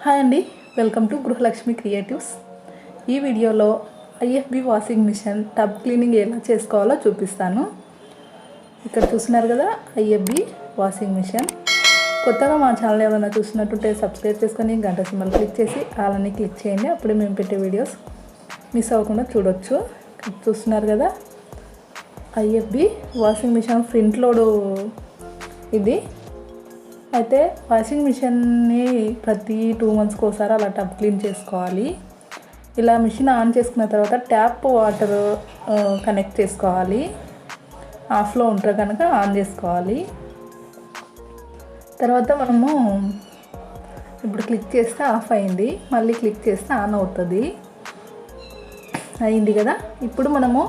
Hi అండి, welcome to Gruhalakshmi creatives. ఈ వీడియోలో IFB washing machine tub cleaning ఎలా చేసుకోవాలో చూపిస్తాను. ఇక్కడ చూస్తున్నారు కదా, IFB వాషింగ్ మిషన్. కొత్తగా మా ఛానల్ ఏమైనా చూసినట్టుంటే సబ్స్క్రైబ్ చేసుకొని గంట సింబల్ క్లిక్ చేసి అలానే క్లిక్ చేయండి. అప్పుడే మేము పెట్టే వీడియోస్ మిస్ అవ్వకుండా చూడొచ్చు. చూస్తున్నారు కదా, IFB washing machine front load ఇది. అయితే వాషింగ్ మిషన్ని ప్రతి 2 monthsకి ఒకసారి అలా టబ్ క్లీన్ చేసుకోవాలి. ఇలా మిషన్ ఆన్ చేసుకున్న తర్వాత ట్యాప్ వాటర్ కనెక్ట్ చేసుకోవాలి. ఆఫ్లో ఉంటే కనుక ఆన్ చేసుకోవాలి. తర్వాత మనము ఇప్పుడు క్లిక్ చేస్తే ఆఫ్ అయింది, మళ్ళీ క్లిక్ చేస్తే ఆన్ అవుతుంది. అయింది కదా. ఇప్పుడు మనము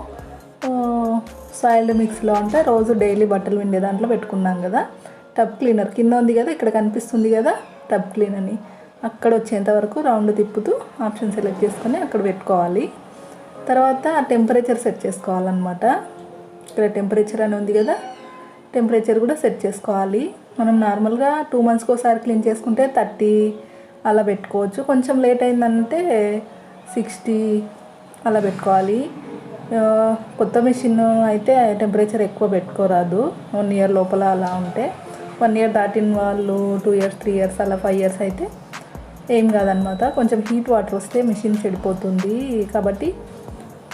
సాయిల్డ్ మిక్స్లో అంటే రోజు డైలీ బట్టలు విండే దాంట్లో పెట్టుకున్నాం కదా, టబ్ క్లీనర్ కింద ఉంది కదా, ఇక్కడ కనిపిస్తుంది కదా టబ్ క్లీన్ అని. అక్కడ వచ్చేంత వరకు రౌండ్ తిప్పుతూ ఆప్షన్ సెలెక్ట్ చేసుకొని అక్కడ పెట్టుకోవాలి. తర్వాత టెంపరేచర్ సెట్ చేసుకోవాలన్నమాట. ఇక్కడ టెంపరేచర్ అని ఉంది కదా, టెంపరేచర్ కూడా సెట్ చేసుకోవాలి. మనం నార్మల్గా 2 monthsకి ఒకసారి క్లీన్ చేసుకుంటే 30 అలా పెట్టుకోవచ్చు. కొంచెం లేట్ అయిందంటే 60 అలా పెట్టుకోవాలి. కొత్త మిషన్ అయితే టెంపరేచర్ ఎక్కువ పెట్టుకోరాదు. 1 year లోపల అలా ఉంటే. 1 year దాటిన వాళ్ళు 2 years 3 years అలా 5 years అయితే ఏం కాదనమాట. కొంచెం హీట్ వాటర్ వస్తే మిషన్ చెడిపోతుంది కాబట్టి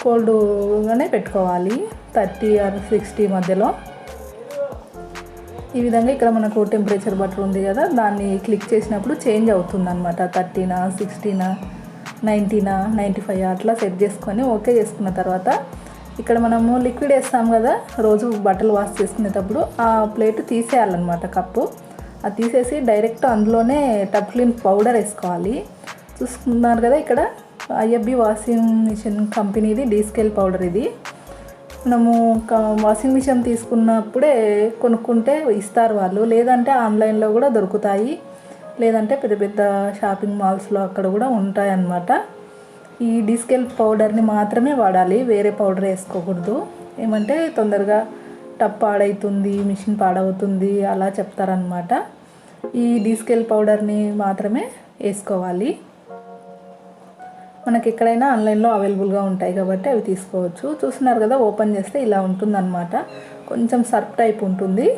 కోల్డ్గానే పెట్టుకోవాలి. 30 or 60 మధ్యలో. ఈ విధంగా ఇక్కడ మనకు టెంపరేచర్ బటర్ ఉంది కదా, దాన్ని క్లిక్ చేసినప్పుడు చేంజ్ అవుతుంది అనమాట. 30నా 60నా 90నా 95 అట్లా సెట్ చేసుకొని ఓకే చేసుకున్న తర్వాత ఇక్కడ మనము లిక్విడ్ వేస్తాం కదా రోజు బట్టలు వాష్ చేసుకునేటప్పుడు, ఆ ప్లేట్ తీసేయాలన్నమాట, కప్పు. అది తీసేసి డైరెక్ట్ అందులోనే టబ్ క్లీన్ పౌడర్ వేసుకోవాలి. చూసుకున్నారు కదా, ఇక్కడ IFB వాషింగ్ మిషన్ కంపెనీది డీస్కేల్ పౌడర్ ఇది. మనము వాషింగ్ మిషన్ తీసుకున్నప్పుడే కొనుక్కుంటే ఇస్తారు వాళ్ళు, లేదంటే ఆన్లైన్లో కూడా దొరుకుతాయి, లేదంటే పెద్ద పెద్ద షాపింగ్ మాల్స్లో అక్కడ కూడా ఉంటాయి అన్నమాట. ఈ డీస్కేల్ పౌడర్ని మాత్రమే వాడాలి, వేరే పౌడర్ వేసుకోకూడదు. ఏమంటే తొందరగా టబ్ పాడవుతుంది, మిషన్ పాడవుతుంది అలా చెప్తారనమాట. ఈ డీస్కేల్ పౌడర్ని మాత్రమే వేసుకోవాలి. మనకి ఎక్కడైనా ఆన్లైన్లో అవైలబుల్గా ఉంటాయి కాబట్టి అవి తీసుకోవచ్చు. చూస్తున్నారు కదా, ఓపెన్ చేస్తే ఇలా ఉంటుందన్నమాట. కొంచెం సర్ఫ్ టైప్ ఉంటుంది.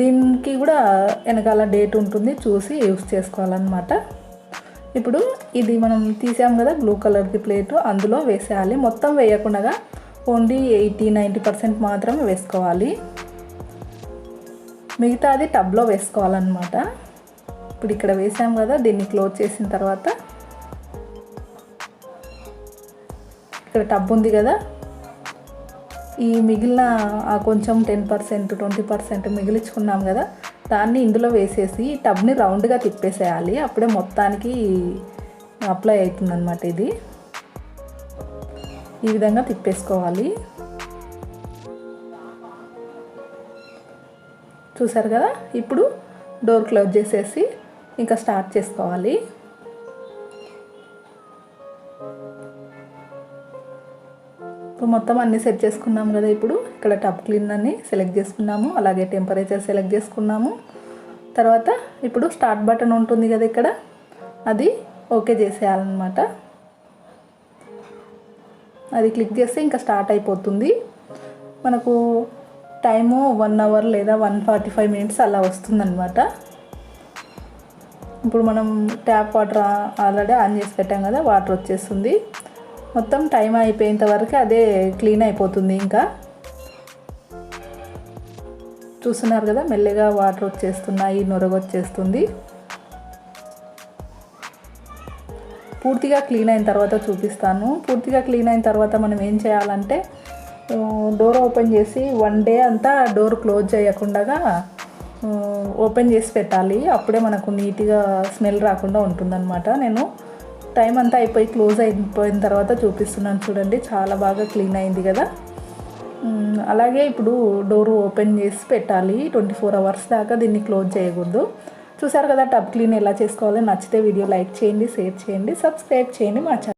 దీనికి కూడా వెనకాల డేట్ ఉంటుంది, చూసి యూస్ చేసుకోవాలన్నమాట. ఇప్పుడు ఇది మనం తీసాం కదా బ్లూ కలర్ది ప్లేటు, అందులో వేసేయాలి. మొత్తం వేయకుండా ఓన్లీ 80-90% మాత్రమే వేసుకోవాలి. మిగతాది టబ్లో వేసుకోవాలన్నమాట. ఇప్పుడు ఇక్కడ వేసాం కదా, దీన్ని క్లోజ్ చేసిన తర్వాత ఇక్కడ టబ్ ఉంది కదా, ఈ మిగిలిన కొంచెం 10% 20% మిగిలించుకున్నాం కదా, దాన్ని ఇందులో వేసేసి టబ్ని రౌండ్గా తిప్పేసేయాలి. అప్పుడే మొత్తానికి అప్లై అవుతుందన్నమాట. ఇది ఈ విధంగా తిప్పేసుకోవాలి. చూసారు కదా. ఇప్పుడు డోర్ క్లోజ్ చేసేసి ఇంకా స్టార్ట్ చేసుకోవాలి. మొత్తం అన్నీ సెట్ చేసుకున్నాము కదా. ఇప్పుడు ఇక్కడ టబ్ క్లీన్ అన్ని సెలెక్ట్ చేసుకున్నాము, అలాగే టెంపరేచర్ సెలెక్ట్ చేసుకున్నాము. తర్వాత ఇప్పుడు స్టార్ట్ బటన్ ఉంటుంది కదా ఇక్కడ, అది ఓకే చేసేయాలన్నమాట. అది క్లిక్ చేస్తే ఇంకా స్టార్ట్ అయిపోతుంది. మనకు టైము 1 hour లేదా 145 minutes అలా వస్తుందన్నమాట. ఇప్పుడు మనం ట్యాప్ వాటర్ ఆల్రెడీ ఆన్ చేసి పెట్టాం కదా, వాటర్ వచ్చేస్తుంది. మొత్తం టైం అయిపోయేంత వరకు అదే క్లీన్ అయిపోతుంది. ఇంకా చూస్తున్నారు కదా, మెల్లగా వాటర్ వచ్చేస్తున్నాయి, నొరగ వచ్చేస్తుంది. పూర్తిగా క్లీన్ అయిన తర్వాత చూపిస్తాను. పూర్తిగా క్లీన్ అయిన తర్వాత మనం ఏం చేయాలంటే, డోర్ ఓపెన్ చేసి 1 day అంతా డోర్ క్లోజ్ చేయకుండా ఓపెన్ చేసి పెట్టాలి. అప్పుడే మనకు నీట్గా స్మెల్ రాకుండా ఉంటుందన్నమాట. నేను టైం అంతా అయిపోయి క్లోజ్ అయిపోయిన తర్వాత చూపిస్తున్నాను చూడండి, చాలా బాగా క్లీన్ అయింది కదా. అలాగే ఇప్పుడు డోర్ ఓపెన్ చేసి పెట్టాలి. 24 hours దాకా దీన్ని క్లోజ్ చేయకూడదు. చూసారు కదా టబ్ క్లీన్ ఎలా చేసుకోవాలో. నచ్చితే వీడియో లైక్ చేయండి, షేర్ చేయండి, సబ్స్క్రైబ్ చేయండి మా ఛానల్.